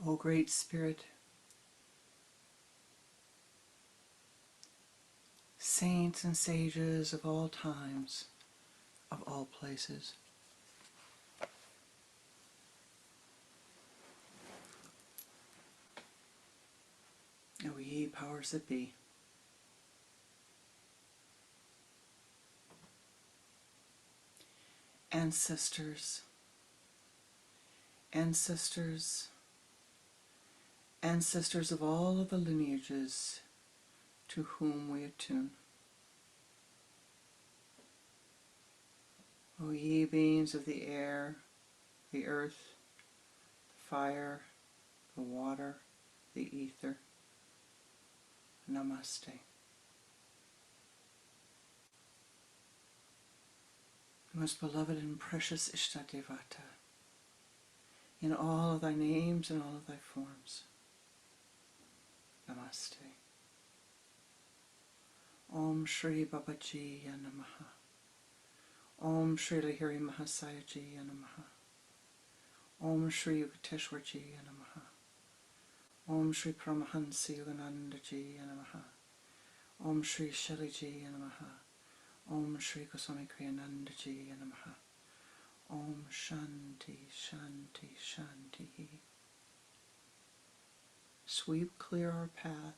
O Great Spirit, saints and sages of all times, of all places, O ye powers that be, ancestors, ancestors, ancestors of all of the lineages to whom we attune. O ye beings of the air, the earth, the fire, the water, the ether, Namaste. Most beloved and precious Ishtadevata, in all of thy names and all of thy forms, Namaste. Om Shri Babaji Namaha. Om Shri Lahiri Mahasayaji Namaha. Om Shri Yukteswarji Namaha. Om Shri Paramahansa Yoganandaji Namaha. Om Shri Shaliji Namaha. Om Shri Goswami Kriyanandaji Namaha. Om Shanti, Shanti, Shanti. Sweep clear our path,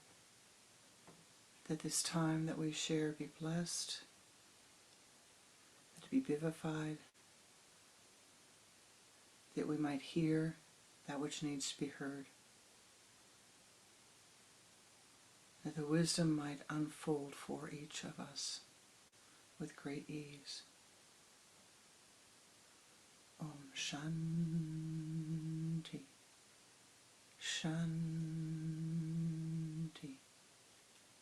that this time that we share be blessed, that it be vivified, that we might hear that which needs to be heard, that the wisdom might unfold for each of us with great ease. Om Shanti, Shanti,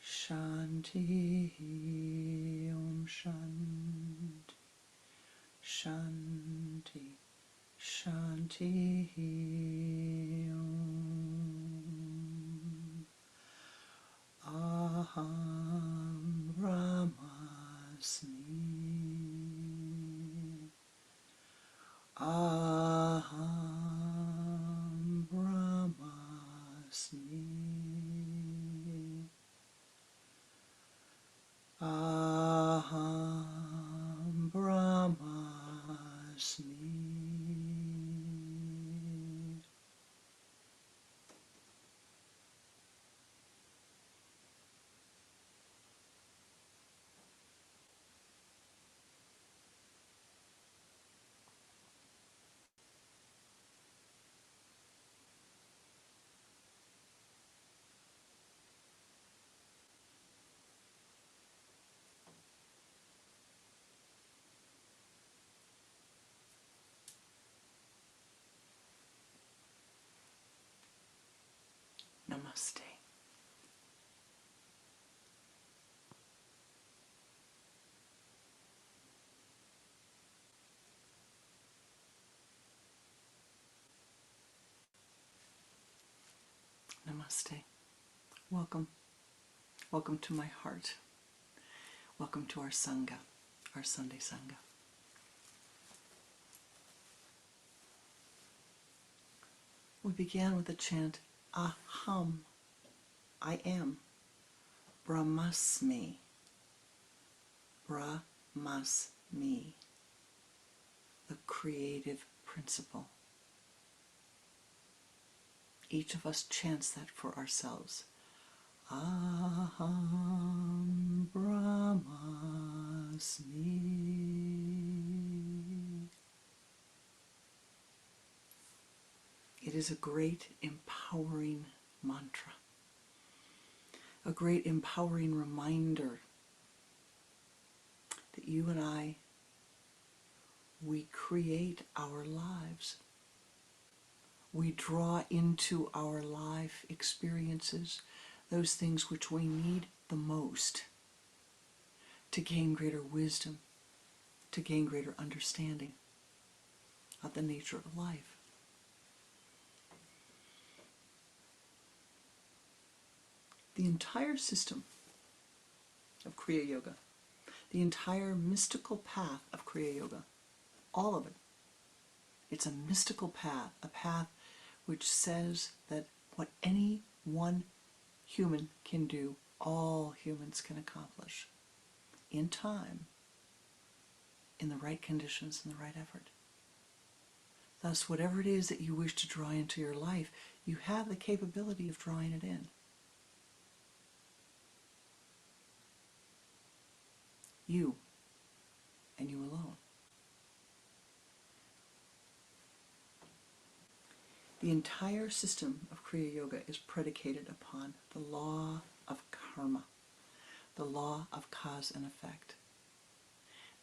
Shanti, Om Shanti, Shanti, Shanti, Om. Aham Brahmasmi. Aham Brahmasmi. Aham Brahmasmi. Namaste. Namaste. Welcome. Welcome to my heart. Welcome to our Sangha, our Sunday Sangha. We began with the chant, Aham, I am, Brahmasmi, Brahmasmi, the creative principle. Each of us chants that for ourselves. Aham Brahmasmi. It is a great empowering mantra, a great empowering reminder that you and I, we create our lives. We draw into our life experiences those things which we need the most to gain greater wisdom, to gain greater understanding of the nature of life. The entire system of Kriya Yoga, the entire mystical path of Kriya Yoga, all of it, it's a mystical path, a path which says that what any one human can do, all humans can accomplish in time, in the right conditions, and the right effort. Thus, whatever it is that you wish to draw into your life, you have the capability of drawing it in. You, and you alone. The entire system of Kriya Yoga is predicated upon the law of karma, the law of cause and effect.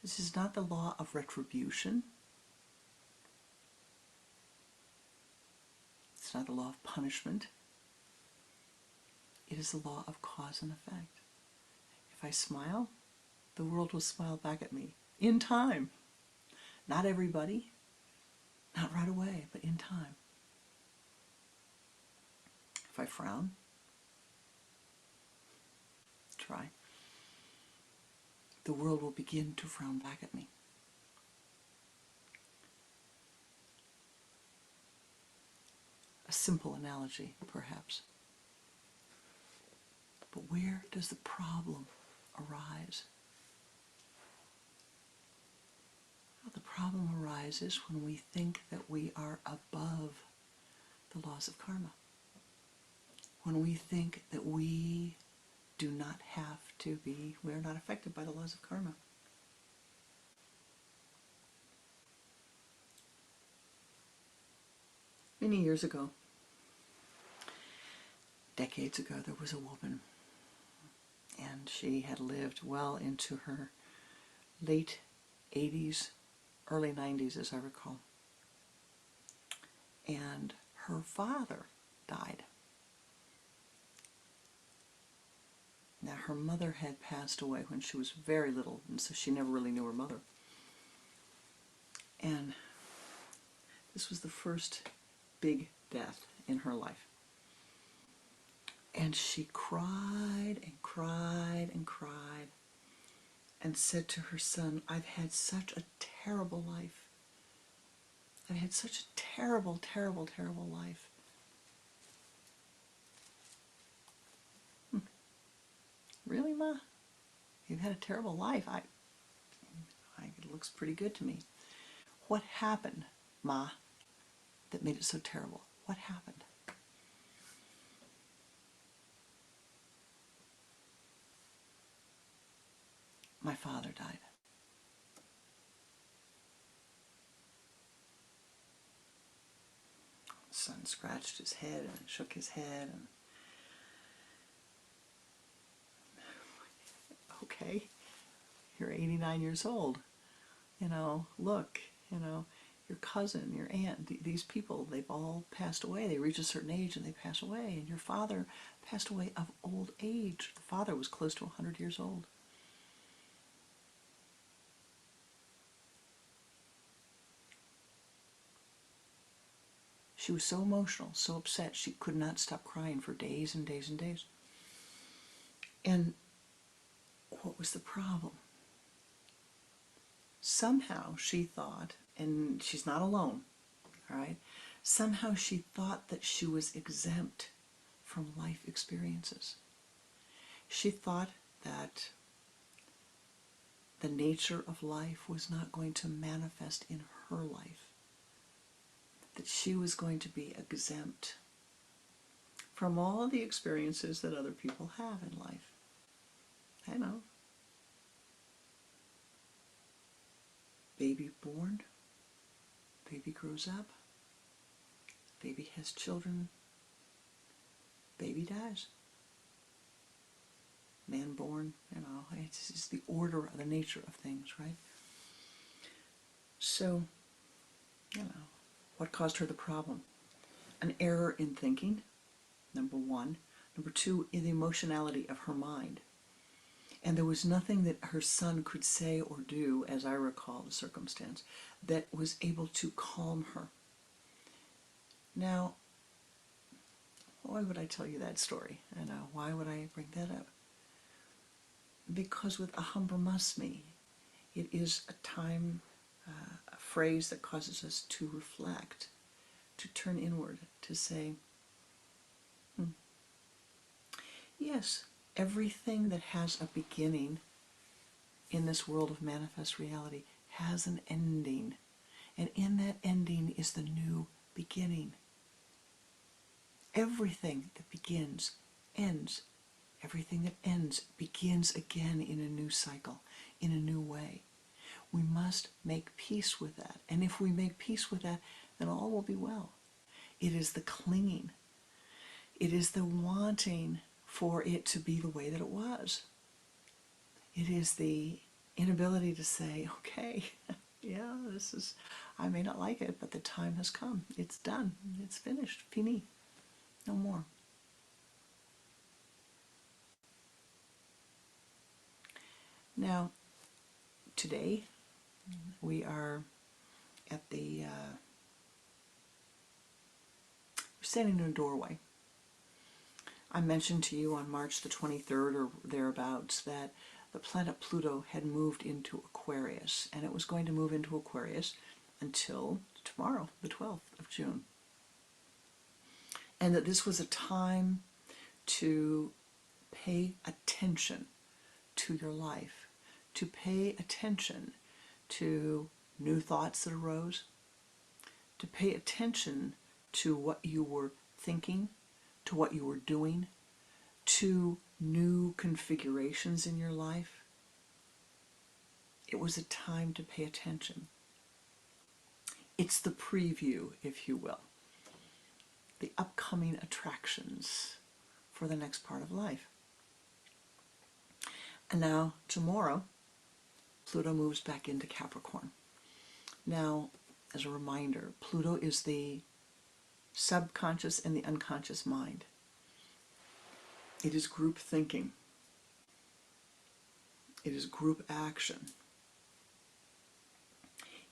This is not the law of retribution. It's not the law of punishment. It is the law of cause and effect. If I smile, the world will smile back at me in time. Not everybody, not right away, but in time. If I frown, try, the world will begin to frown back at me. A simple analogy, perhaps. But where does the problem arise? Well, the problem arises when we think that we are above the laws of karma. When we think that we do not have to be, we are not affected by the laws of karma. Many years ago, decades ago, there was a woman, and she had lived well into her late 80s, early 90s, as I recall. And her father died. Now, her mother had passed away when she was very little, and so she never really knew her mother. And this was the first big death in her life. And she cried and cried and cried and said to her son, I've had such a terrible life. I've had such a terrible, terrible, terrible life. Really, Ma? You've had a terrible life. It looks pretty good to me. What happened, Ma, that made it so terrible? What happened? My father died. The son scratched his head and shook his head and okay, you're 89 years old. Look, your cousin, your aunt, these people, they've all passed away. They reach a certain age and they pass away. And your father passed away of old age. The father was close to 100 years old. She was so emotional, so upset, she could not stop crying for days and days and days. And what was the problem? Somehow she thought, and she's not alone, all right? Somehow she thought that she was exempt from life experiences. She thought that the nature of life was not going to manifest in her life, that she was going to be exempt from all the experiences that other people have in life. I know. Baby born, baby grows up, baby has children, baby dies. Man born, it's just the order, the nature of things, right? So, what caused her the problem? An error in thinking, number one. Number two, in the emotionality of her mind. And there was nothing that her son could say or do, as I recall the circumstance, that was able to calm her. Now, why would I tell you that story? Why would I bring that up? Because with Aham Brahmasmi, it is a time, a phrase that causes us to reflect, to turn inward, to say, yes, everything that has a beginning in this world of manifest reality has an ending. And in that ending is the new beginning. Everything that begins ends. Everything that ends begins again in a new cycle, in a new way. We must make peace with that. And if we make peace with that, then all will be well. It is the clinging. It is the wanting for it to be the way that it was. It is the inability to say, okay, yeah, I may not like it, but the time has come. It's done. It's finished. Fini. No more. Now, today, we are at we're standing in a doorway. I mentioned to you on March the 23rd or thereabouts that the planet Pluto had moved into Aquarius, and it was going to move into Aquarius until tomorrow, the 12th of June. And that this was a time to pay attention to your life, to pay attention to new thoughts that arose, to pay attention to what you were thinking, to what you were doing, to new configurations in your life. It was a time to pay attention. It's the preview, if you will, the upcoming attractions for the next part of life. And now, tomorrow, Pluto moves back into Capricorn. Now, as a reminder, Pluto is the subconscious and the unconscious mind. It is group thinking. It is group action.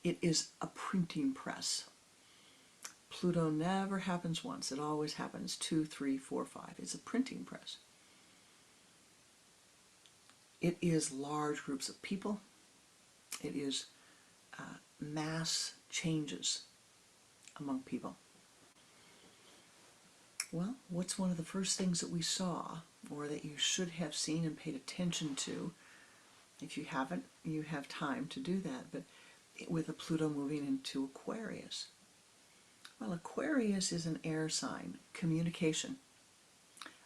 It is a printing press. Pluto never happens once. It always happens 2, 3, 4, 5. It's a printing press. It is large groups of people. It is mass changes among people. Well, what's one of the first things that we saw, or that you should have seen and paid attention to? If you haven't, you have time to do that, but with a Pluto moving into Aquarius. Well, Aquarius is an air sign, communication.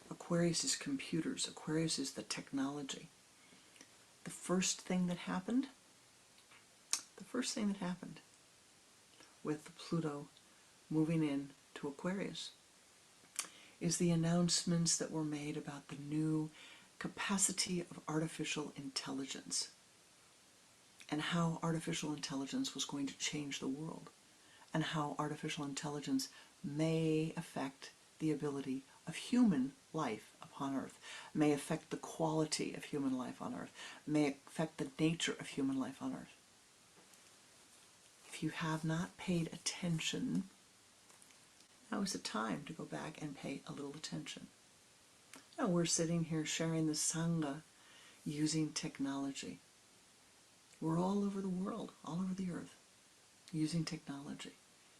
Aquarius is computers. Aquarius is the technology. The first thing that happened with the Pluto moving into Aquarius is the announcements that were made about the new capacity of artificial intelligence and how artificial intelligence was going to change the world, and how artificial intelligence may affect the ability of human life upon Earth, may affect the quality of human life on Earth, may affect the nature of human life on Earth. If you have not paid attention now is the time to go back and pay a little attention. Now we're sitting here sharing the Sangha using technology. We're all over the world, all over the earth, using technology.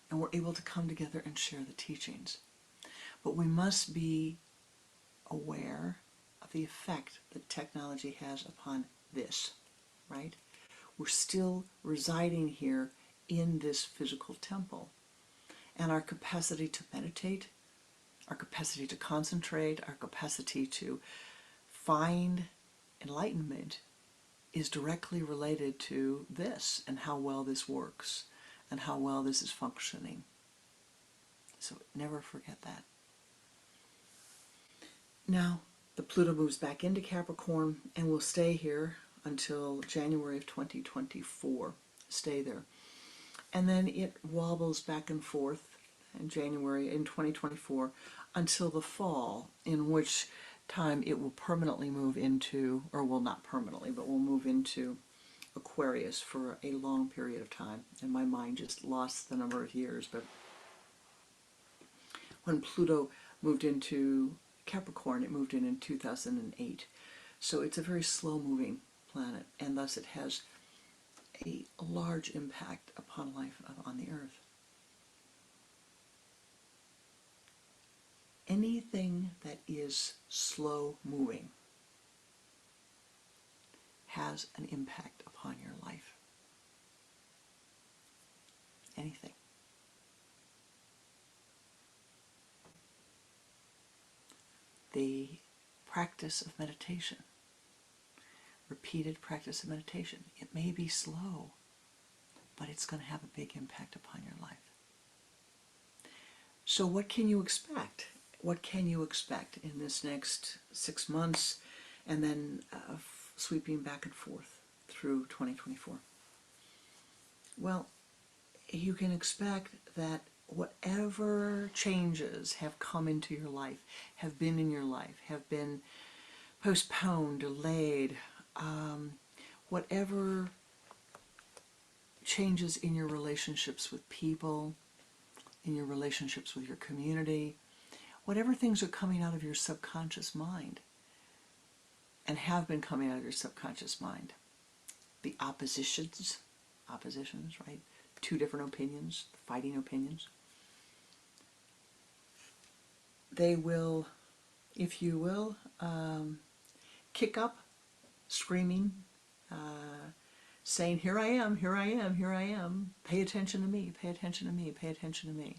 And we're able to come together and share the teachings. But we must be aware of the effect that technology has upon this, right? We're still residing here in this physical temple. And our capacity to meditate, our capacity to concentrate, our capacity to find enlightenment is directly related to this and how well this works and how well this is functioning. So never forget that. Now, the Pluto moves back into Capricorn and will stay here until January of 2024. Stay there. And then it wobbles back and forth in January in 2024 until the fall, in which time it will permanently move into, or well, not permanently, but will move into Aquarius for a long period of time. And my mind just lost the number of years, but when Pluto moved into Capricorn, it moved in 2008. So it's a very slow-moving planet, and thus it has a large impact upon life on the earth. Anything that is slow-moving has an impact upon your life. Anything. The practice of meditation, repeated practice of meditation, it may be slow, but it's going to have a big impact upon your life. So what can you expect? What can you expect in this next 6 months and then sweeping back and forth through 2024? Well, you can expect that whatever changes have come into your life, have been in your life, have been postponed, delayed, whatever changes in your relationships with people, in your relationships with your community, whatever things are coming out of your subconscious mind and have been coming out of your subconscious mind, the oppositions, right? Two different opinions, fighting opinions. They will, if you will, kick up, screaming, saying, here I am, here I am, here I am. Pay attention to me, pay attention to me, pay attention to me.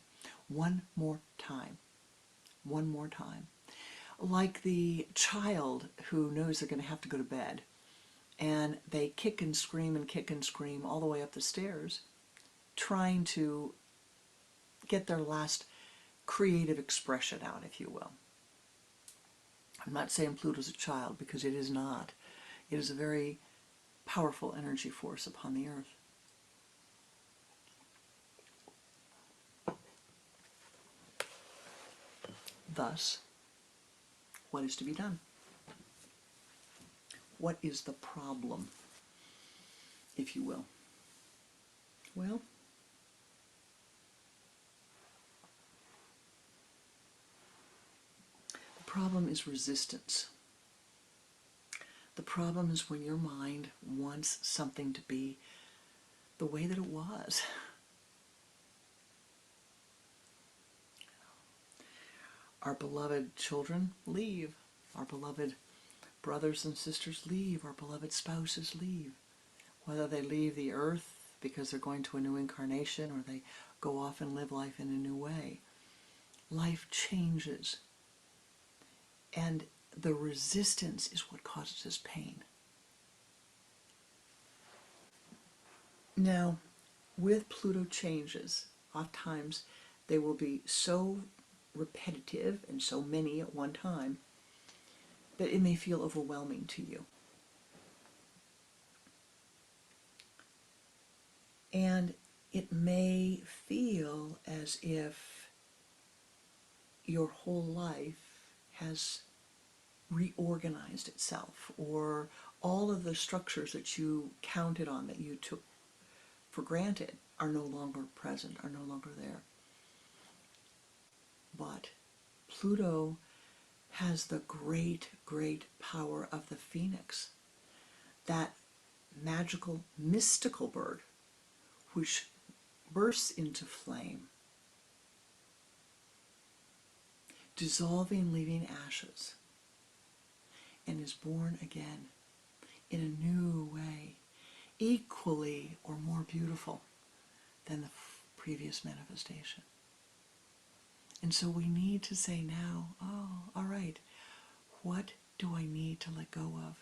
One more time. One more time. Like the child who knows they're going to have to go to bed, and they kick and scream all the way up the stairs, trying to get their last creative expression out, if you will. I'm not saying Pluto's a child, because it is not. It is a very powerful energy force upon the earth. Thus, what is to be done? What is the problem, if you will? Well, the problem is resistance. The problem is when your mind wants something to be the way that it was. Our beloved children leave. Our beloved brothers and sisters leave. Our beloved spouses leave. Whether they leave the earth because they're going to a new incarnation or they go off and live life in a new way. Life changes. And the resistance is what causes us pain. Now, with Pluto changes, oftentimes they will be so repetitive and so many at one time that it may feel overwhelming to you. And it may feel as if your whole life has reorganized itself, or all of the structures that you counted on, that you took for granted, are no longer present, are no longer there. But Pluto has the great, great power of the phoenix, that magical, mystical bird which bursts into flame, dissolving, leaving ashes, and is born again in a new way, equally or more beautiful than the previous manifestation. And so we need to say now, oh, all right, what do I need to let go of?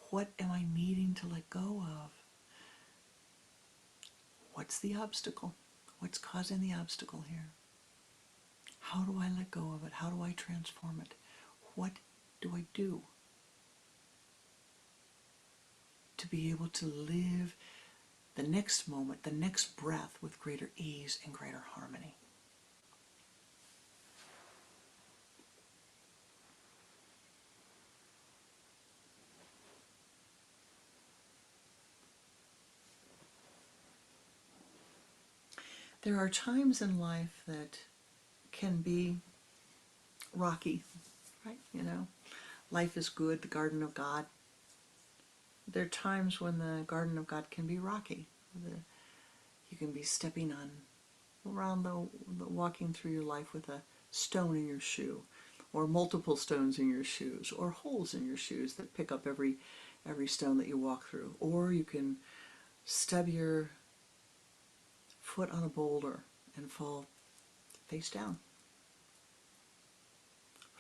What am I needing to let go of? What's the obstacle? What's causing the obstacle here? How do I let go of it? How do I transform it? What do I do to be able to live the next moment, the next breath with greater ease and greater harmony? There are times in life that can be rocky, right? You know, life is good, the garden of God. There are times when the garden of God can be rocky. You can be stepping on around walking through your life with a stone in your shoe, or multiple stones in your shoes, or holes in your shoes that pick up every stone that you walk through. Or you can stub your foot on a boulder and fall face down.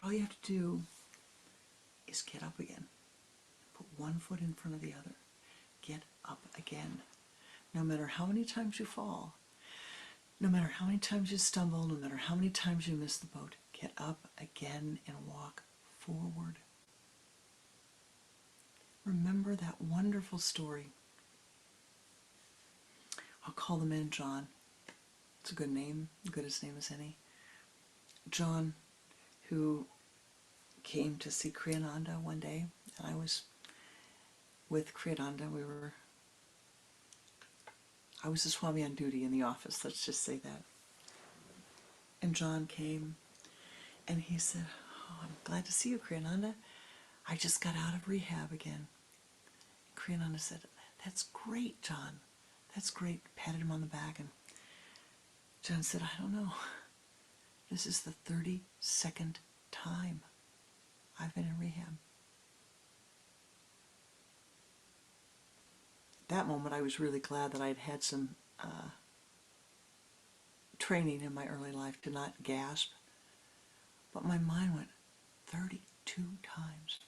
All you have to do is get up again. Put one foot in front of the other. Get up again. No matter how many times you fall, no matter how many times you stumble, no matter how many times you miss the boat, get up again and walk forward. Remember that wonderful story. I'll call the man John. It's a good name, good as name as any. John, who came to see Kriyananda one day, and I was with Kriyananda. I was the Swami on duty in the office, let's just say that. And John came, and he said, "Oh, I'm glad to see you, Kriyananda. I just got out of rehab again." Kriyananda said, "That's great, John. That's great." Patted him on the back, and John said, "I don't know. This is the 32nd time I've been in rehab." At that moment, I was really glad that I'd had some training in my early life to not gasp. But my mind went, 32 times.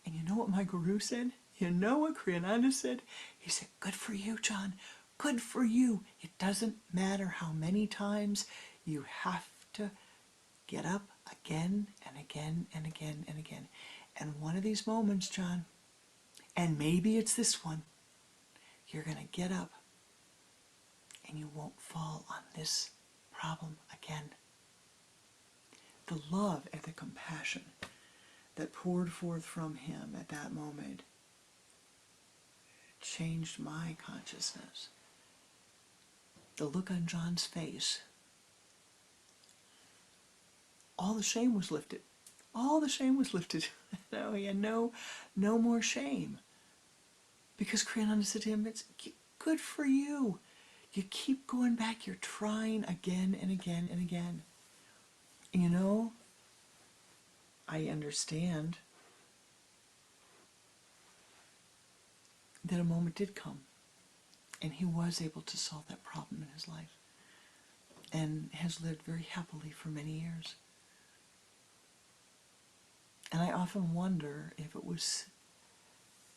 And you know what my guru said? You know what Kriyananda said? He said, "Good for you, John. Good for you. It doesn't matter how many times. You have to get up again and again and again and again. And one of these moments, John, and maybe it's this one, you're going to get up and you won't fall on this problem again." The love and the compassion that poured forth from him at that moment changed my consciousness. The look on John's face, all the shame was lifted. All the shame was lifted. No, he had no more shame. Because Kriyananda said to him, "It's good for you. You keep going back. You're trying again and again and again." And you know, I understand that a moment did come, and he was able to solve that problem in his life, and has lived very happily for many years. And I often wonder if it was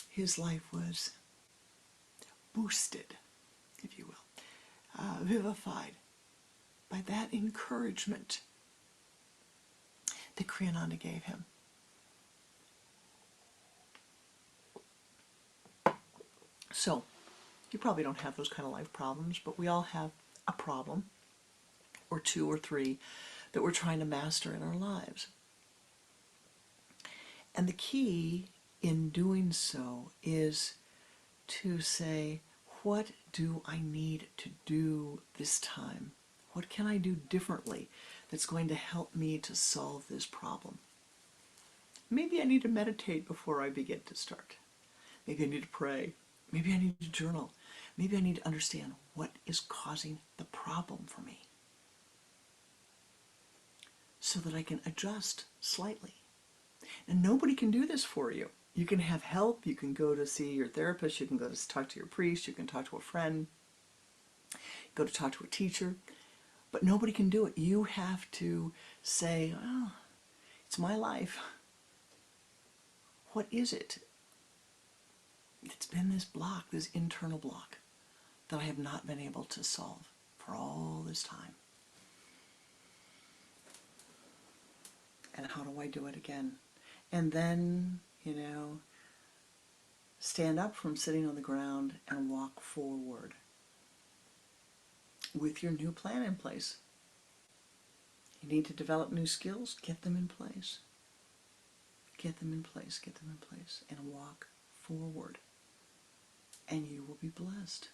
his life was boosted, if you will, vivified by that encouragement that Kriyananda gave him. So, you probably don't have those kind of life problems, but we all have a problem, or two or three, that we're trying to master in our lives. And the key in doing so is to say, what do I need to do this time? What can I do differently that's going to help me to solve this problem? Maybe I need to meditate before I begin to start. Maybe I need to pray. Maybe I need to journal. Maybe I need to understand what is causing the problem for me so that I can adjust slightly. And nobody can do this for you. You can have help. You can go to see your therapist. You can go to talk to your priest. You can talk to a friend. Go to talk to a teacher. But nobody can do it. You have to say, well, it's my life. What is it? It's been this block, this internal block, that I have not been able to solve for all this time. And how do I do it again? And then, stand up from sitting on the ground and walk forward with your new plan in place. You need to develop new skills, get them in place. Get them in place, get them in place, and walk forward. And you will be blessed.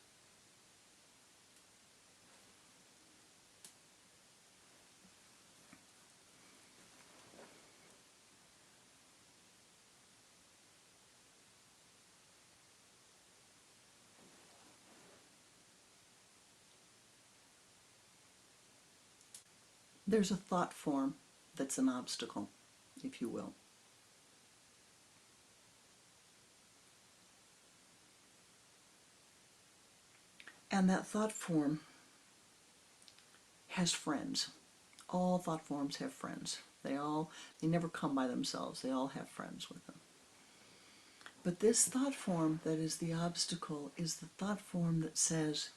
There's a thought form that's an obstacle, if you will. And that thought form has friends. All thought forms have friends. They never come by themselves. They all have friends with them. But this thought form that is the obstacle is the thought form that says,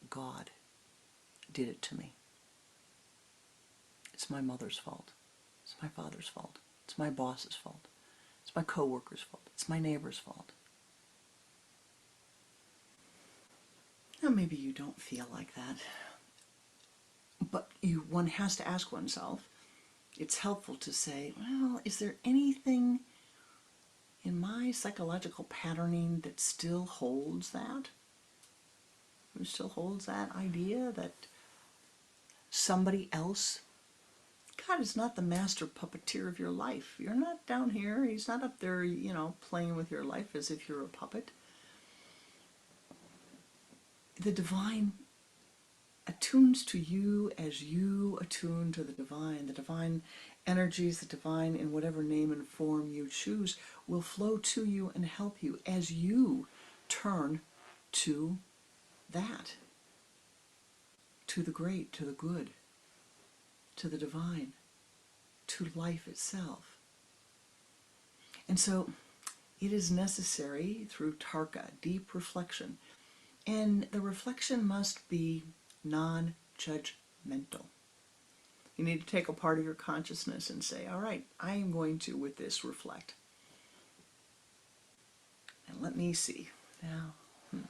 God did it to me. It's my mother's fault. It's my father's fault. It's my boss's fault. It's my coworker's fault. It's my neighbor's fault. Now maybe you don't feel like that, but one has to ask oneself, it's helpful to say, well, is there anything in my psychological patterning that still holds that? It still holds that idea that somebody else, God is not the master puppeteer of your life. You're not down here. He's not up there, playing with your life as if you're a puppet. The divine attunes to you as you attune to the divine energies, the divine in whatever name and form you choose will flow to you and help you as you turn to that, to the great, to the good, to the divine, to life itself. And so it is necessary through tarka, deep reflection, and the reflection must be non-judgmental. You need to take a part of your consciousness and say, all right, I am going to, with this, reflect. And let me see. Now, I'm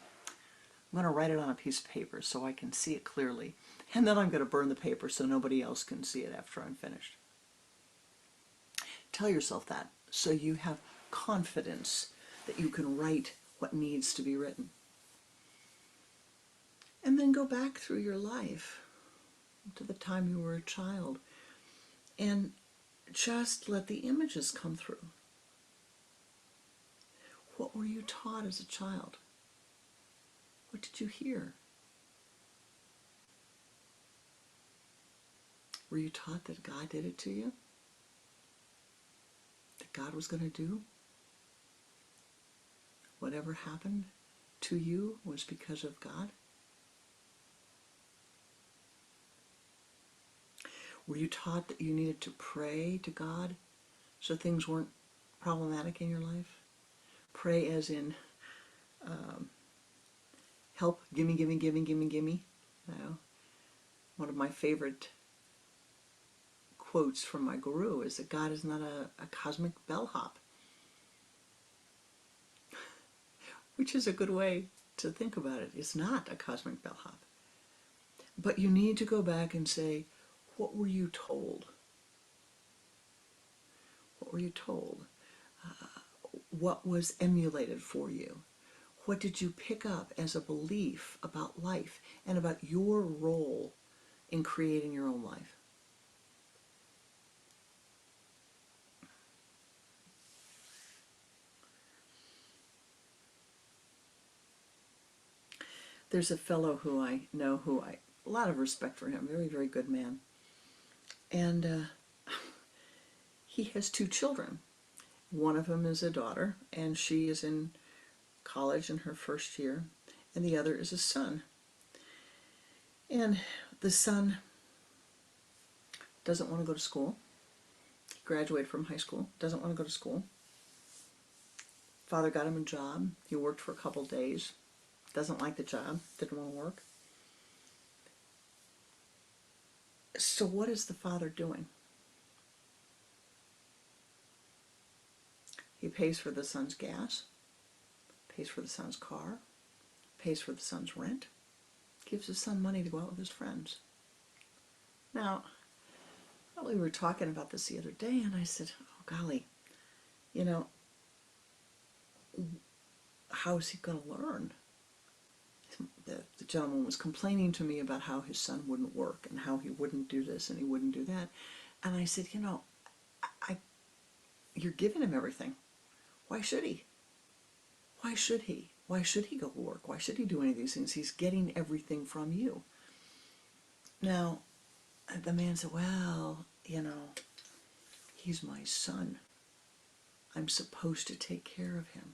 going to write it on a piece of paper so I can see it clearly. And then I'm going to burn the paper so nobody else can see it after I'm finished. Tell yourself that so you have confidence that you can write what needs to be written. And then go back through your life to the time you were a child and just let the images come through. What were you taught as a child? What did you hear? Were you taught that God did it to you? That God was going to do? Whatever happened to you was because of God? Were you taught that you needed to pray to God so things weren't problematic in your life? Pray as in, help, gimme, gimme, gimme, gimme, gimme. One of my favorite quotes from my guru is that God is not a cosmic bellhop, which is a good way to think about it. It's not a cosmic bellhop. But you need to go back and say, what were you told? What were you told? What was emulated for you? What did you pick up as a belief about life and about your role in creating your own life? There's a fellow who I know a lot of respect for him, very, very good man. And he has 2 children. One of them is a daughter, and she is in college in her first year, and the other is a son. And the son doesn't want to go to school. He graduated from high school, doesn't want to go to school. Father got him a job. He worked for a couple days, doesn't like the job, didn't want to work. So what is the father doing? He pays for the son's gas, pays for the son's car, pays for the son's rent, gives the son money to go out with his friends. Now, we were talking about this the other day, and I said, oh golly, you know, how is he going to learn? The gentleman was complaining to me about how his son wouldn't work and how he wouldn't do this and he wouldn't do that. And I said, you know, you're giving him everything. Why should he? Why should he? Why should he go to work? Why should he do any of these things? He's getting everything from you. Now, the man said, well, you know, he's my son. I'm supposed to take care of him.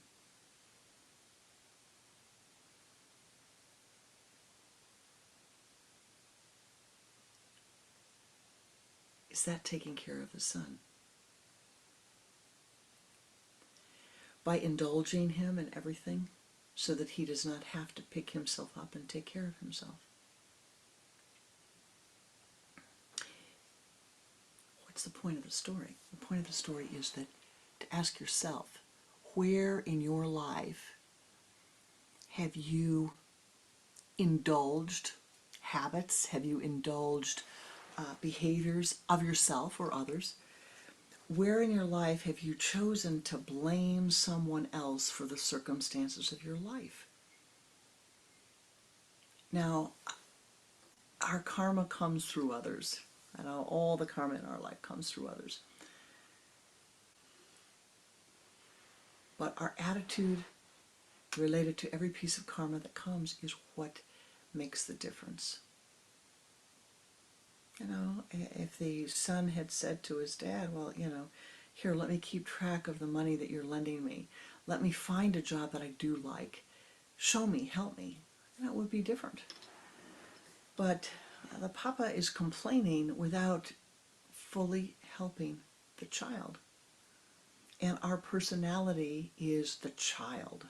Is that taking care of the son? By indulging him in everything so that he does not have to pick himself up and take care of himself. What's the point of the story? The point of the story is that to ask yourself, where in your life have you indulged habits? Have you indulged behaviors of yourself or others? Where in your life have you chosen to blame someone else for the circumstances of your life? Now, our karma comes through others. I know all the karma in our life comes through others. But our attitude related to every piece of karma that comes is what makes the difference. You know, if the son had said to his dad, well, you know, here, let me keep track of the money that you're lending me. Let me find a job that I do like. Show me, help me. That would be different. But the papa is complaining without fully helping the child. And our personality is the child.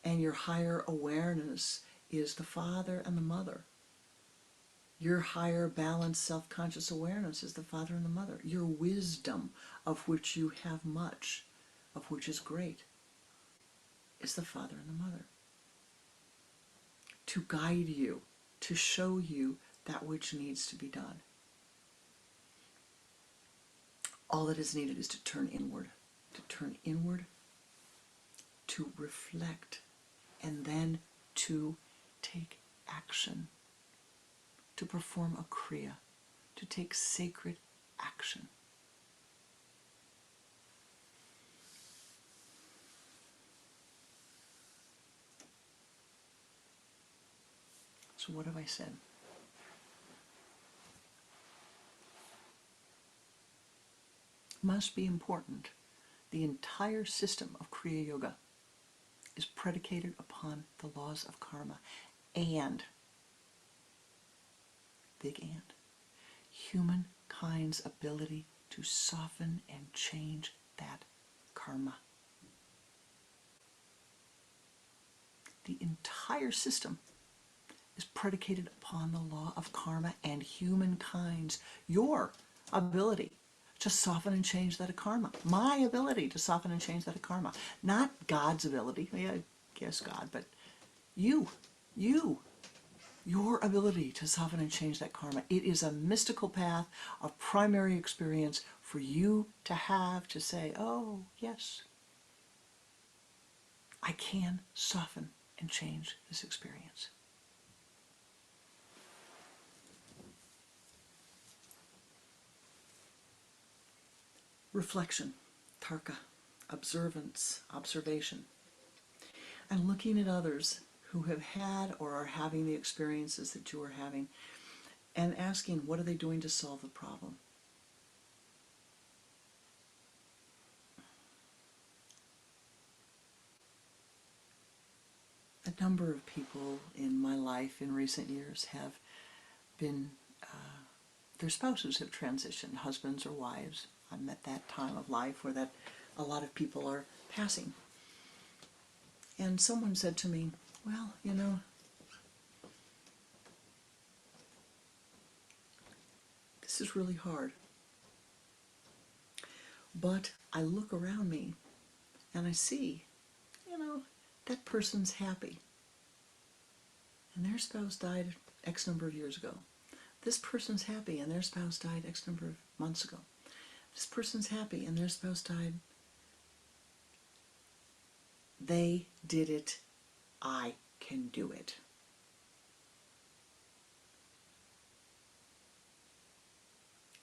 And your higher awareness is the father and the mother. Your higher balanced self-conscious awareness is the father and the mother. Your wisdom, of which you have much, of which is great, is the father and the mother. To guide you, to show you that which needs to be done. All that is needed is to turn inward, to reflect, and then to take action. To perform a Kriya, to take sacred action. So what have I said? Must be important. The entire system of Kriya Yoga is predicated upon the laws of karma and big and humankind's ability to soften and change that karma. The entire system is predicated upon the law of karma and humankind's, your ability to soften and change that karma. My ability to soften and change that karma. Not God's ability. Yeah, I guess God, but you. Your ability to soften and change that karma. It is a mystical path of primary experience for you to have to say, oh, yes, I can soften and change this experience. Reflection, tarka, observance, observation, and looking at others who have had or are having the experiences that you are having and asking, what are they doing to solve the problem? A number of people in my life in recent years have been, their spouses have transitioned, husbands or wives. I'm at that time of life where that a lot of people are passing. And someone said to me, well, you know, this is really hard. But I look around me and I see, you know, that person's happy. And their spouse died X number of years ago. This person's happy and their spouse died X number of months ago. This person's happy and their spouse died. They did it. I can do it.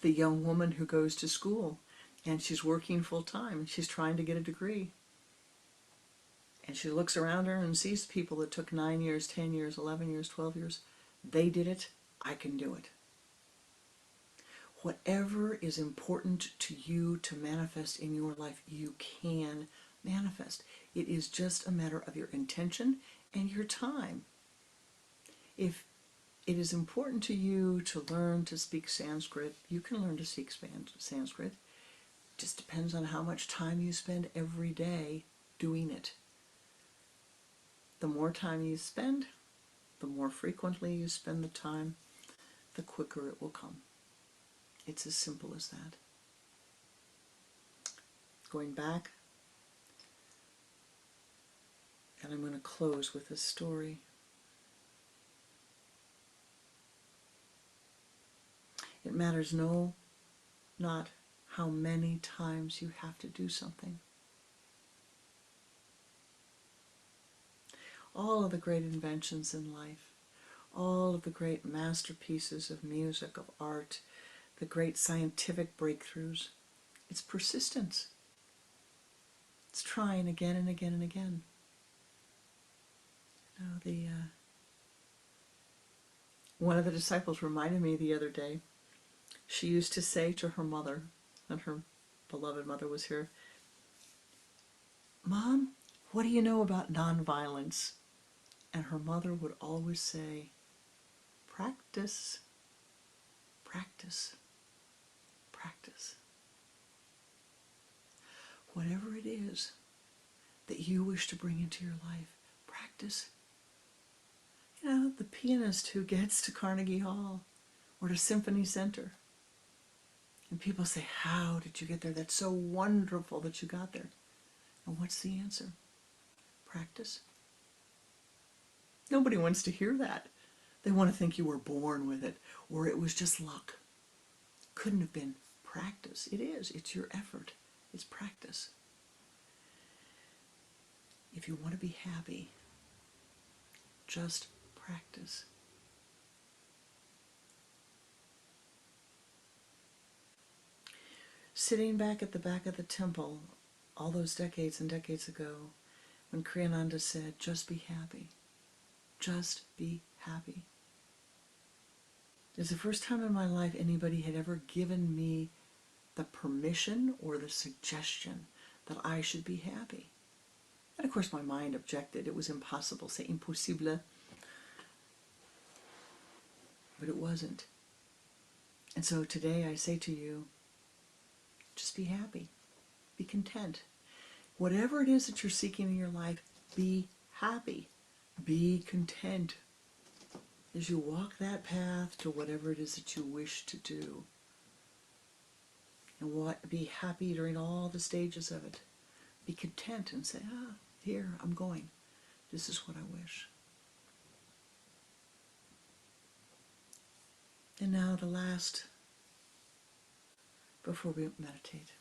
The young woman who goes to school and she's working full time. She's trying to get a degree. And she looks around her and sees people that took 9 years, 10 years, 11 years, 12 years. They did it. I can do it. Whatever is important to you to manifest in your life, you can manifest. It is just a matter of your intention and your time. If it is important to you to learn to speak Sanskrit, you can learn to speak Sanskrit. It just depends on how much time you spend every day doing it. The more time you spend, the more frequently you spend the time, the quicker it will come. It's as simple as that. Going back, and I'm going to close with a story. It matters not how many times you have to do something. All of the great inventions in life, all of the great masterpieces of music, of art, the great scientific breakthroughs, it's persistence. It's trying again and again and again. You know, one of the disciples reminded me the other day, she used to say to her mother, and her beloved mother was here, Mom, what do you know about nonviolence? And her mother would always say, practice, practice, practice. Whatever it is that you wish to bring into your life, practice. You know, the pianist who gets to Carnegie Hall or to Symphony Center, and people say, how did you get there? That's so wonderful that you got there. And what's the answer? Practice. Nobody wants to hear that. They want to think you were born with it, or it was just luck. Couldn't have been practice. It is. It's your effort. It's practice. If you want to be happy, just practice. Sitting back at the back of the temple all those decades and decades ago, when Pranananda said, just be happy. Just be happy. It's the first time in my life anybody had ever given me the permission or the suggestion that I should be happy. And of course my mind objected. It was impossible. C'est impossible. But it wasn't. And so today I say to you, just be happy. Be content. Whatever it is that you're seeking in your life, be happy. Be content as you walk that path to whatever it is that you wish to do. And be happy during all the stages of it. Be content and say, here, I'm going. This is what I wish. And now the last, before we meditate.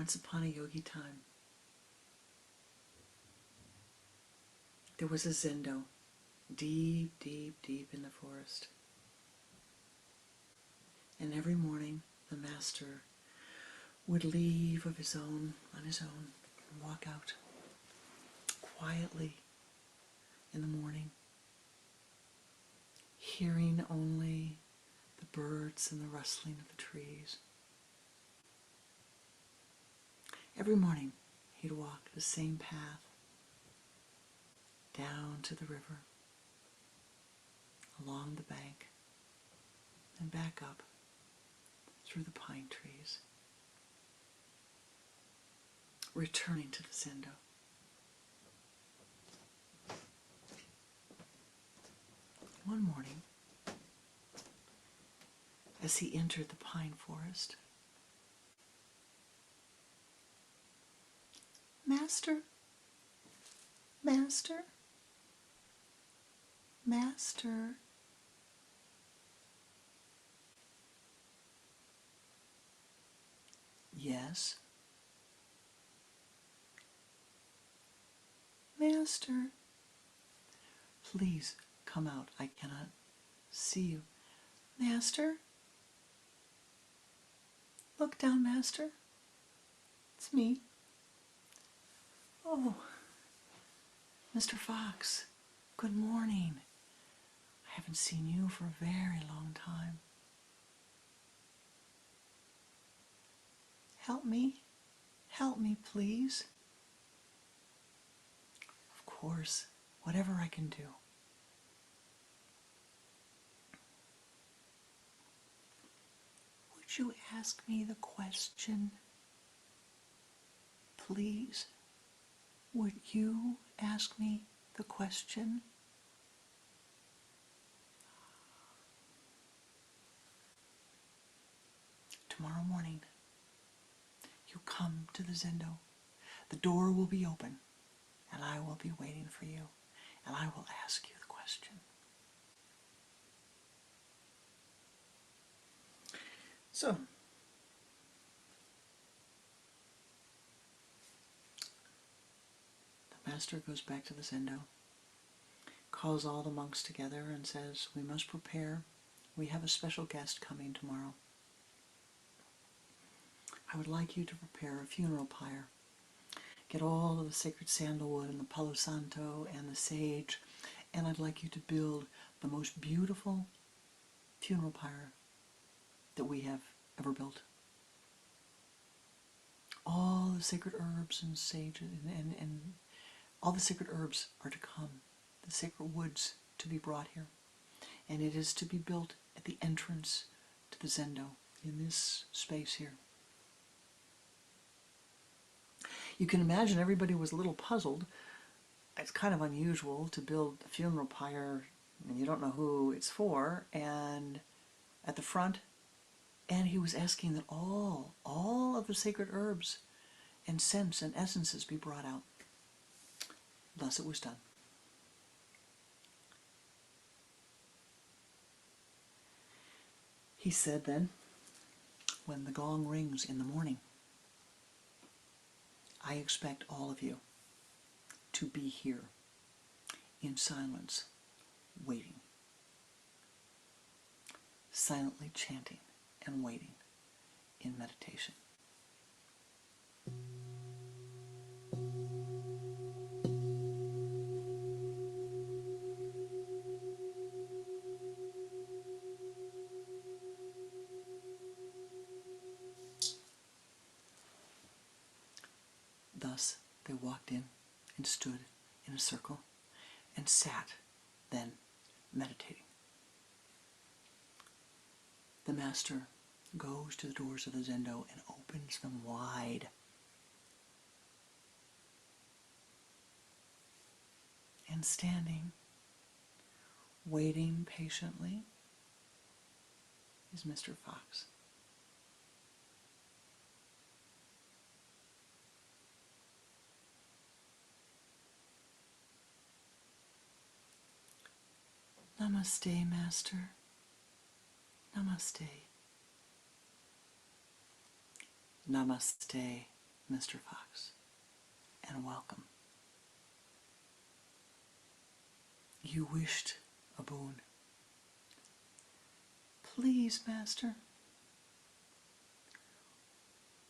Once upon a yogi time, there was a zendo deep, deep, deep in the forest. And every morning the master would leave on his own, and walk out quietly in the morning, hearing only the birds and the rustling of the trees. Every morning he'd walk the same path down to the river, along the bank, and back up through the pine trees, returning to the zendo. One morning, as he entered the pine forest, "Master, Master, Master." "Yes." "Master, please come out. I cannot see you." "Master, look down, Master. It's me." "Oh, Mr. Fox, good morning. I haven't seen you for a very long time. Help me, please." "Of course, whatever I can do." "Would you ask me the question, please? Would you ask me the question?" "Tomorrow morning, you come to the zendo. The door will be open, and I will be waiting for you, and I will ask you the question." So, the master goes back to the zendo, calls all the monks together and says, "We must prepare. We have a special guest coming tomorrow. I would like you to prepare a funeral pyre. Get all of the sacred sandalwood and the palo santo and the sage, and I'd like you to build the most beautiful funeral pyre that we have ever built. All the sacred herbs and sage and all the sacred herbs are to come, the sacred woods to be brought here, and it is to be built at the entrance to the zendo in this space here." You can imagine everybody was a little puzzled. It's kind of unusual to build a funeral pyre and you don't know who it's for, and at the front, and he was asking that all of the sacred herbs and scents and essences be brought out. Thus it was done. He said then, "When the gong rings in the morning, I expect all of you to be here in silence, waiting, silently chanting and waiting in meditation." Thus they walked in and stood in a circle and sat, then meditating. The master goes to the doors of the zendo and opens them wide. And standing, waiting patiently, is Mr. Fox. "Namaste, Master. Namaste." "Namaste, Mr. Fox, and welcome. You wished a boon. Please, Master.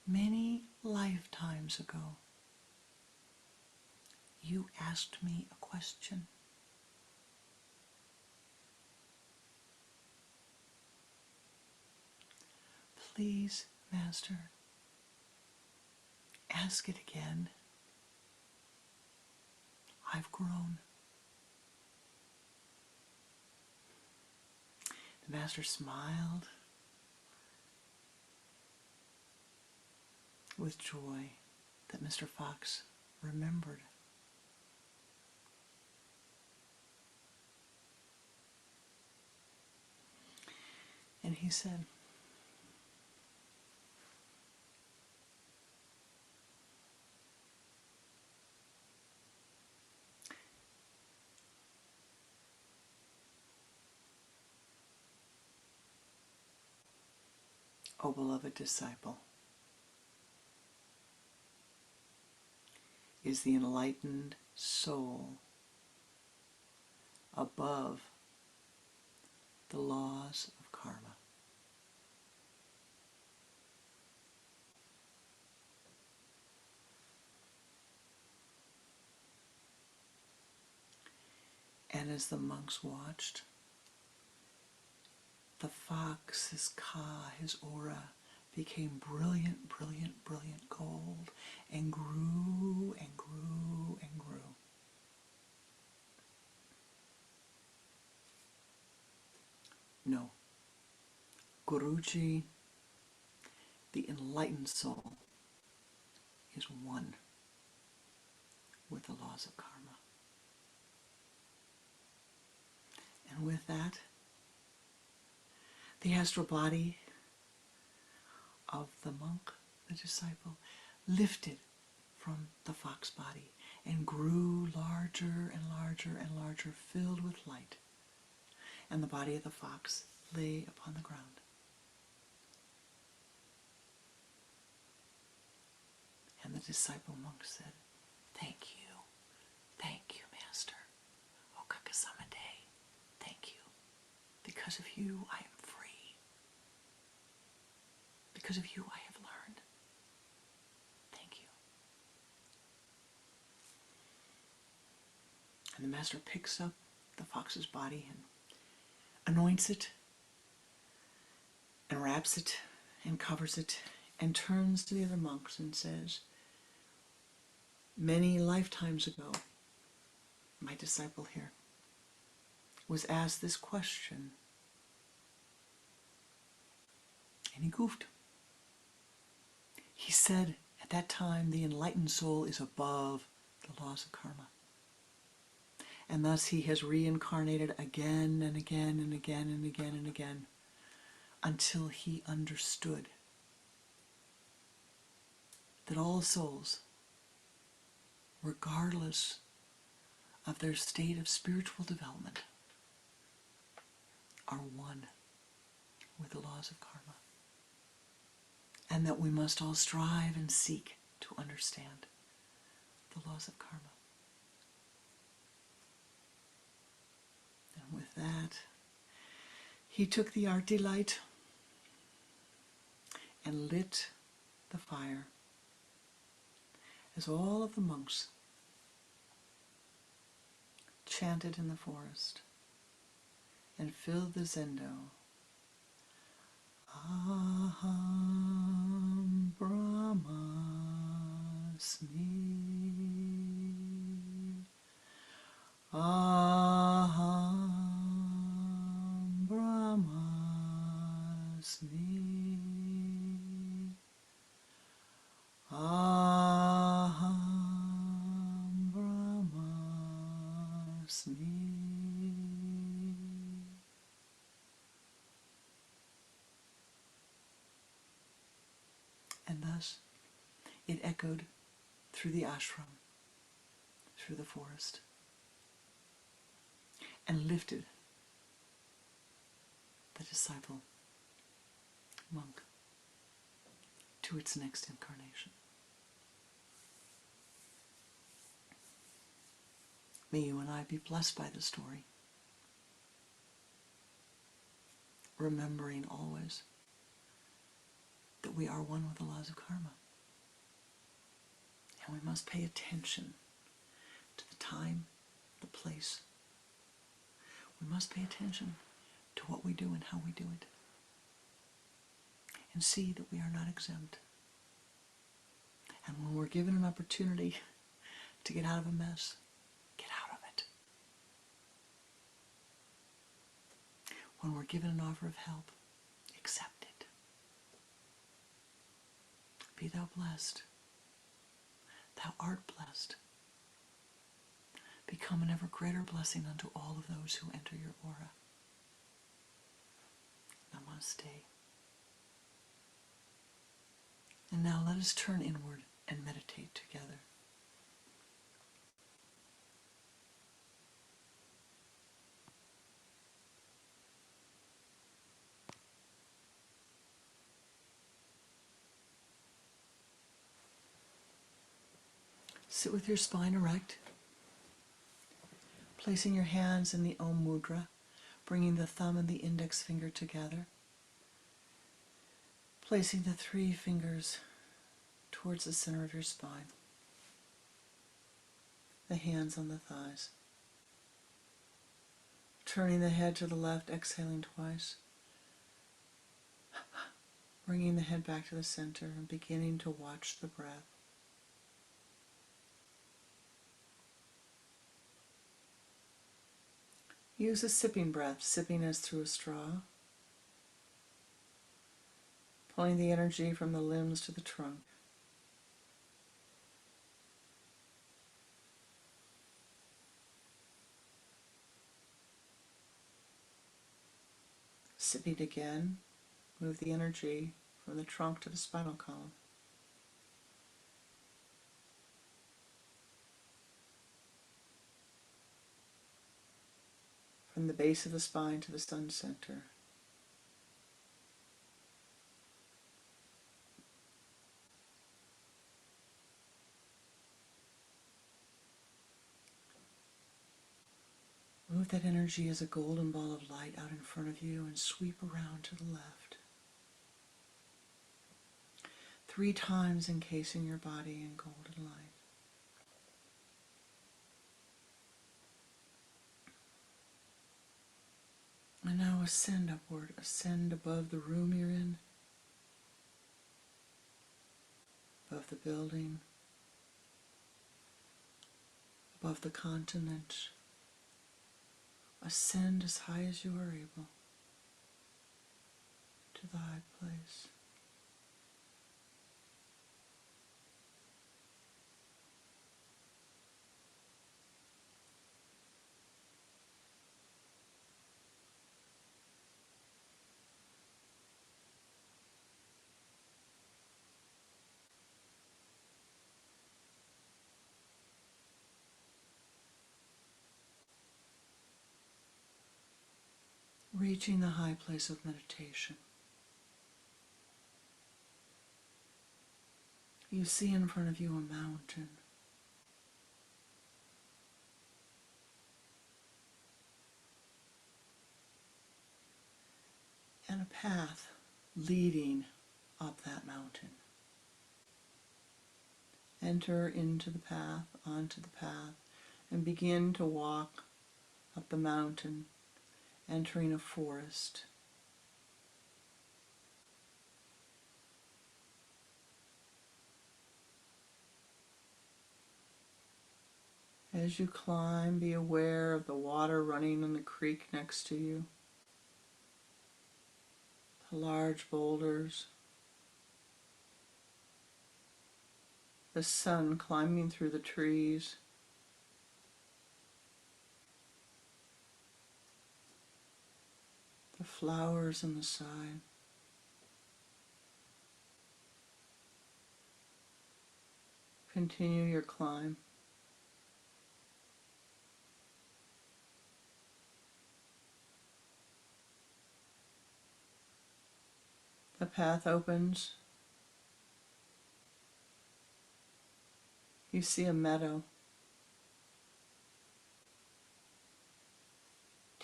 Many lifetimes ago, you asked me a question. Please, Master, ask it again. I've grown. The Master smiled with joy that Mr. Fox remembered. And he said, O beloved disciple, is the enlightened soul above the laws of karma? And as the monks watched, the fox's ka, his aura, became brilliant, brilliant, brilliant gold, and grew and grew and grew. No. Guruji, the enlightened soul, is one with the laws of karma. And with that, the astral body of the monk, the disciple, lifted from the fox body and grew larger and larger and larger, filled with light. And the body of the fox lay upon the ground. And the disciple monk said, thank you, Master. Okakasamade, thank you. Because of you, I am free. Because of you, I have learned. Thank you. And the Master picks up the fox's body and anoints it and wraps it and covers it and turns to the other monks and says, many lifetimes ago, my disciple here was asked this question, and he goofed. He said at that time the enlightened soul is above the laws of karma. And thus he has reincarnated again and again and again and again and again until he understood that all souls, regardless of their state of spiritual development, are one with the laws of karma. And that we must all strive and seek to understand the laws of karma. And with that, he took the arti light and lit the fire as all of the monks chanted in the forest and filled the zendo. Aham Brahmasmi. Aham Brahmasmi. Aham Brahmasmi. And thus it echoed through the ashram, through the forest, and lifted the disciple monk to its next incarnation. May you and I be blessed by the story, remembering always that we are one with the laws of karma. And we must pay attention to the time, the place. We must pay attention to what we do and how we do it. And see that we are not exempt. And when we're given an opportunity to get out of a mess, get out of it. When we're given an offer of help, accept it. Be thou blessed. Thou art blessed. Become an ever greater blessing unto all of those who enter your aura. Namaste. And now let us turn inward and meditate together. Sit with your spine erect, placing your hands in the Om Mudra, bringing the thumb and the index finger together, placing the 3 fingers towards the center of your spine, the hands on the thighs. Turning the head to the left, exhaling twice, bringing the head back to the center and beginning to watch the breath. Use a sipping breath, sipping as through a straw, pulling the energy from the limbs to the trunk. Sipping again, move the energy from the trunk to the spinal column. From the base of the spine to the sun center. Move that energy as a golden ball of light out in front of you and sweep around to the left. 3 times encasing your body in golden light. And now ascend upward, ascend above the room you're in, above the building, above the continent. Ascend as high as you are able to the high place. Reaching the high place of meditation. You see in front of you a mountain. And a path leading up that mountain. Enter into the path, onto the path, and begin to walk up the mountain, entering a forest. As you climb, be aware of the water running in the creek next to you, the large boulders, the sun climbing through the trees, the flowers on the side. Continue your climb. The path opens. You see a meadow.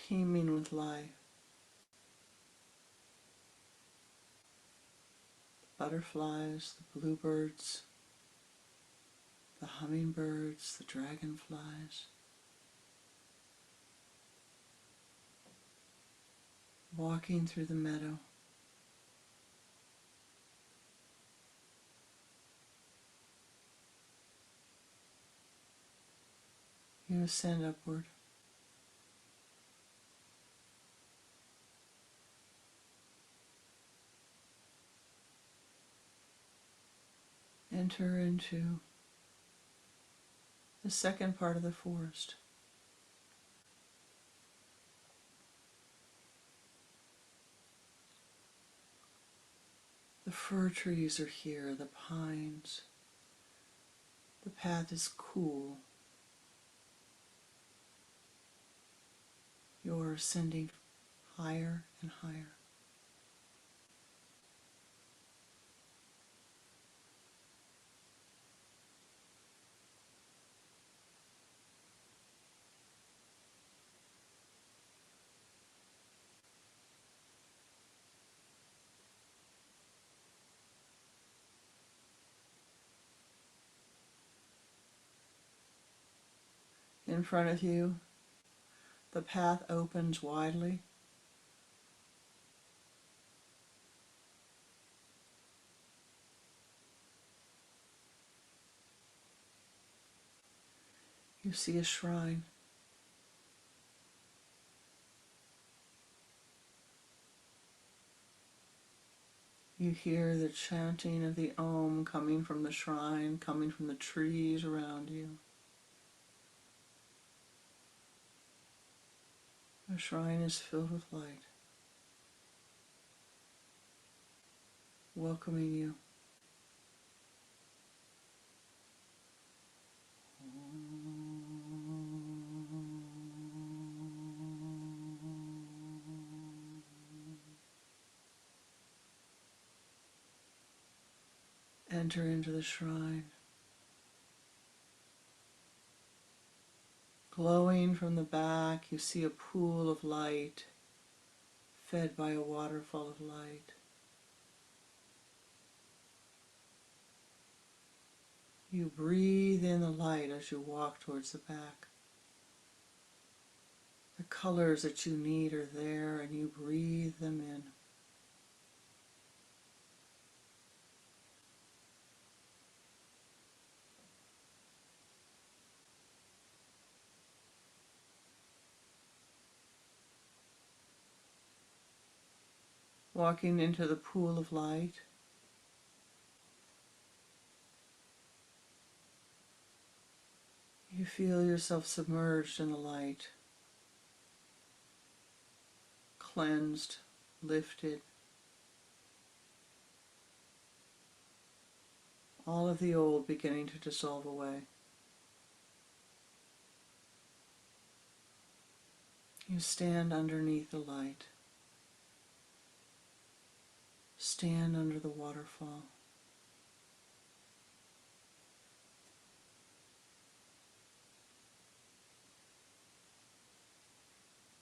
teeming with life. The butterflies, the bluebirds, the hummingbirds, the dragonflies, walking through the meadow. You ascend upward. Enter into the second part of the forest. The fir trees are here, the pines. The path is cool. You're ascending higher and higher. In front of you, the path opens widely. You see a shrine. You hear the chanting of the Om coming from the shrine, coming from the trees around you. The shrine is filled with light, welcoming you. Enter into the shrine. Glowing from the back, you see a pool of light, fed by a waterfall of light. You breathe in the light as you walk towards the back. The colors that you need are there, and you breathe them in. Walking into the pool of light, you feel yourself submerged in the light, cleansed, lifted. All of the old beginning to dissolve away. You stand underneath the light. Stand under the waterfall.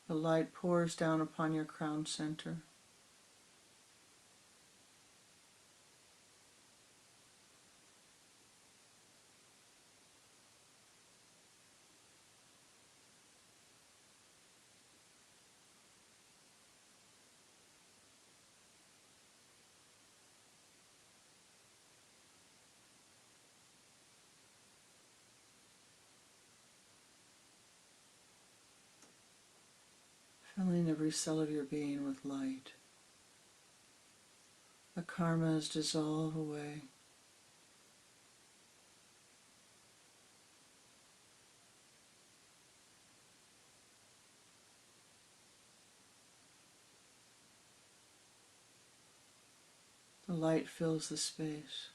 The light pours down upon your crown center. Filling every cell of your being with light. The karmas dissolve away. The light fills the space.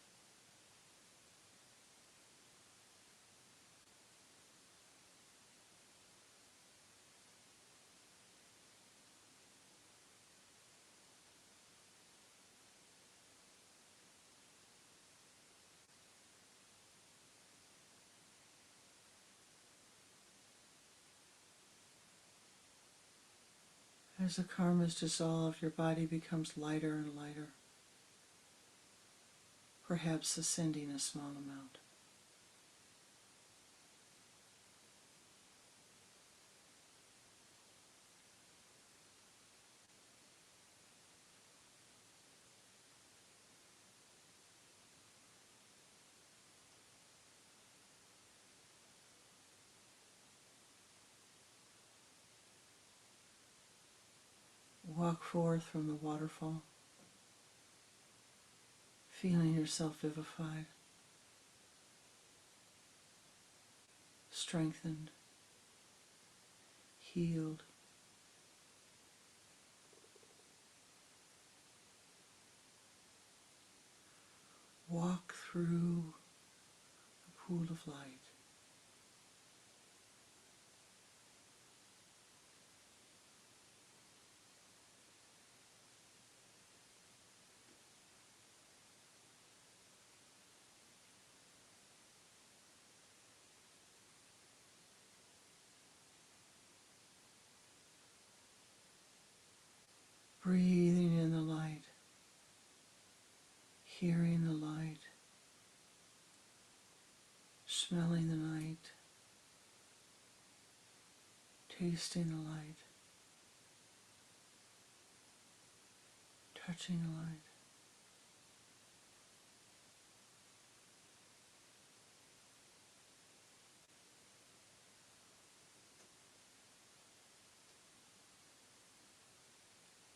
As the karma is dissolved, your body becomes lighter and lighter, perhaps ascending a small amount. Walk forth from the waterfall, feeling yourself vivified, strengthened, healed. Walk through the pool of light. Breathing in the light, hearing the light, smelling the light, tasting the light, touching the light.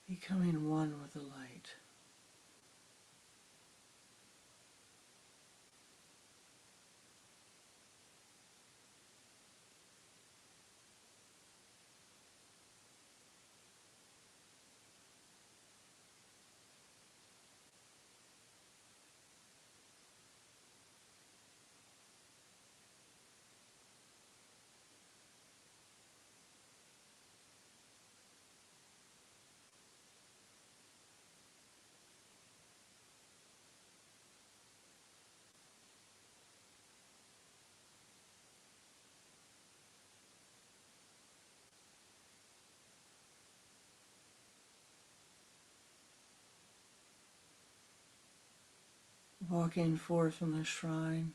Becoming one with the light. Walking forth from the shrine,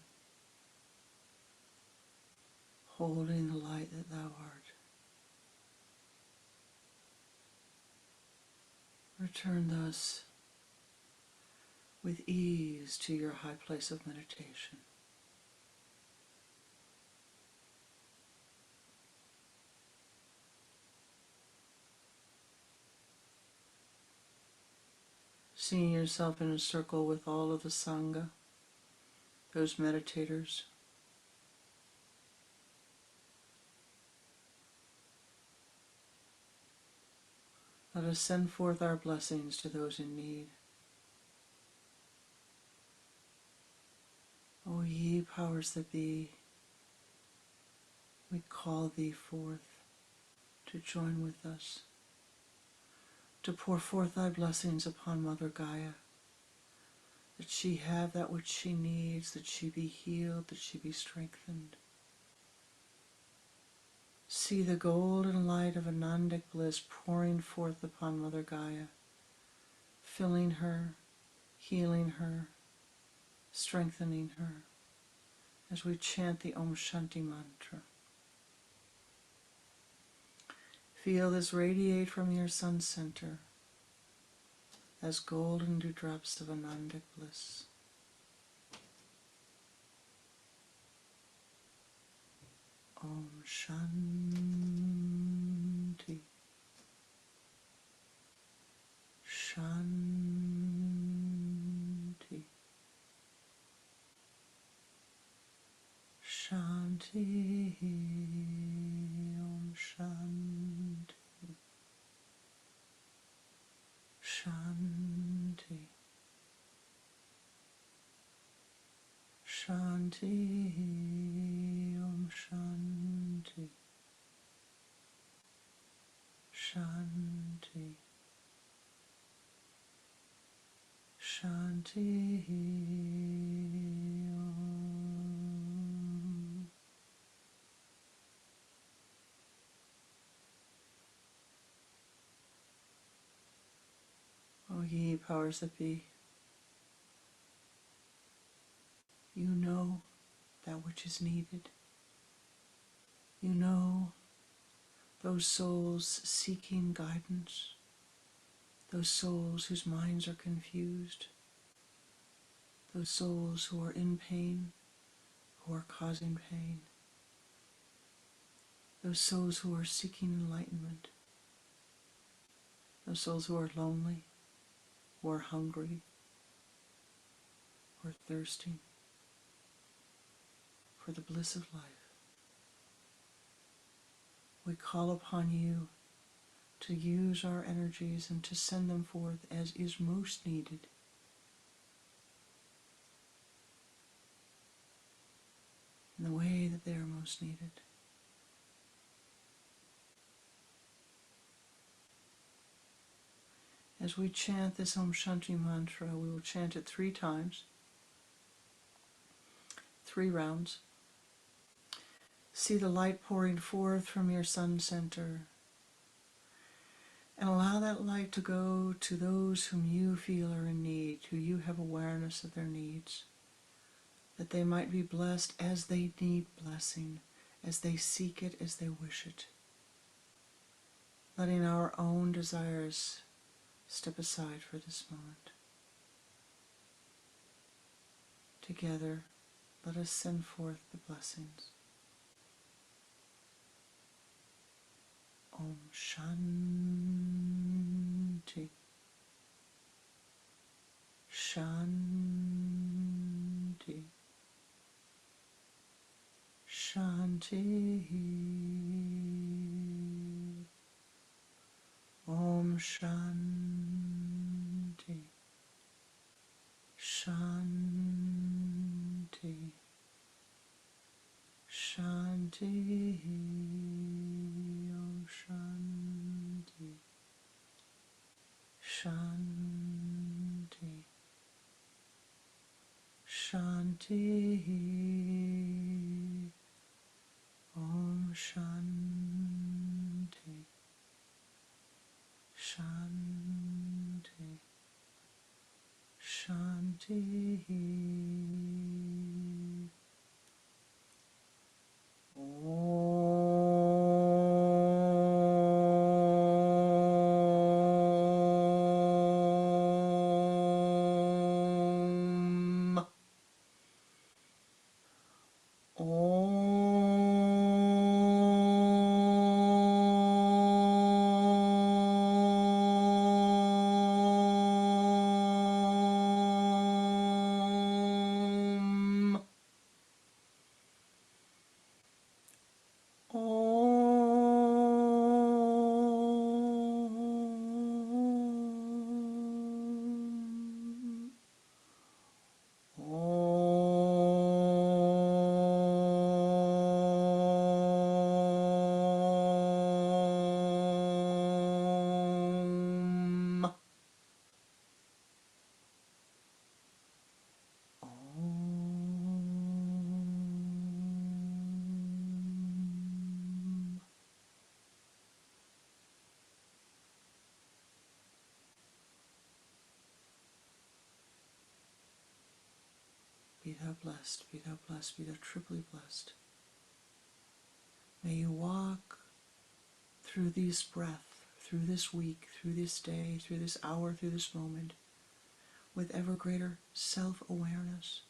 holding the light that thou art. Return thus with ease to your high place of meditation. Seeing yourself in a circle with all of the Sangha, those meditators. Let us send forth our blessings to those in need. O ye powers that be, we call thee forth to join with us, to pour forth thy blessings upon Mother Gaia, that she have that which she needs, that she be healed, that she be strengthened. See the golden light of Anandic bliss pouring forth upon Mother Gaia, filling her, healing her, strengthening her, as we chant the Om Shanti mantra. Feel this radiate from your sun center as golden dewdrops of Anandic bliss. Om Shanti, Shanti, Shanti, Om Shanti, Shanti, Shanti, Om Shanti, Shanti, Shanti, Om. ye powers that be, you know that which is needed. You know those souls seeking guidance, those souls whose minds are confused, those souls who are in pain, who are causing pain, those souls who are seeking enlightenment, those souls who are lonely, who are hungry, who are thirsting for the bliss of life. We call upon you to use our energies and to send them forth as is most needed. In the way that they are most needed. As we chant this Om Shanti mantra, we will chant it 3 times, 3 rounds. See the light pouring forth from your sun center, and allow that light to go to those whom you feel are in need, who you have awareness of their needs, that they might be blessed as they need blessing, as they seek it, as they wish it. Letting our own desires step aside for this moment. Together, let us send forth the blessings. Om Shanti. Shanti. Shanti. Om Shanti. Shanti. Shanti. Om Shanti. Shanti. Shanti. Om Shanti. Shanti. Shanti. Be thou blessed, be thou blessed, be thou triply blessed. May you walk through this breath, through this week, through this day, through this hour, through this moment, with ever greater self-awareness,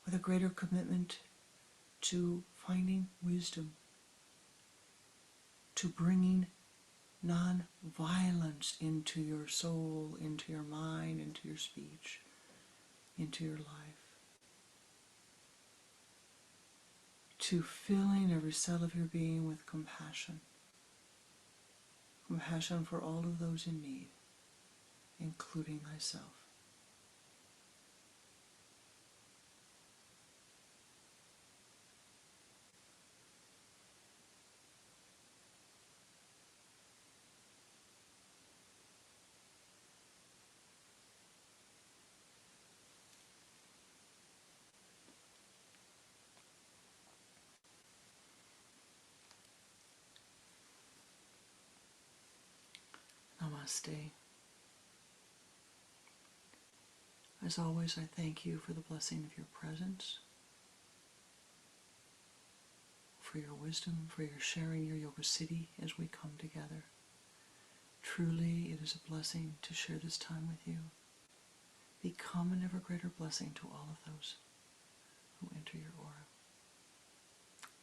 with a greater commitment to finding wisdom, to bringing non-violence into your soul, into your mind, into your speech, into your life, to filling every cell of your being with compassion, compassion for all of those in need, including thyself. Namaste. As always, I thank you for the blessing of your presence, for your wisdom, for your sharing your Yoga City as we come together. Truly, it is a blessing to share this time with you. Become an ever greater blessing to all of those who enter your aura.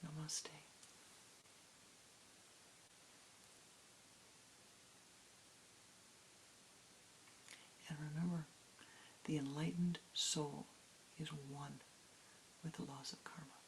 Namaste. And remember, the enlightened soul is one with the laws of karma.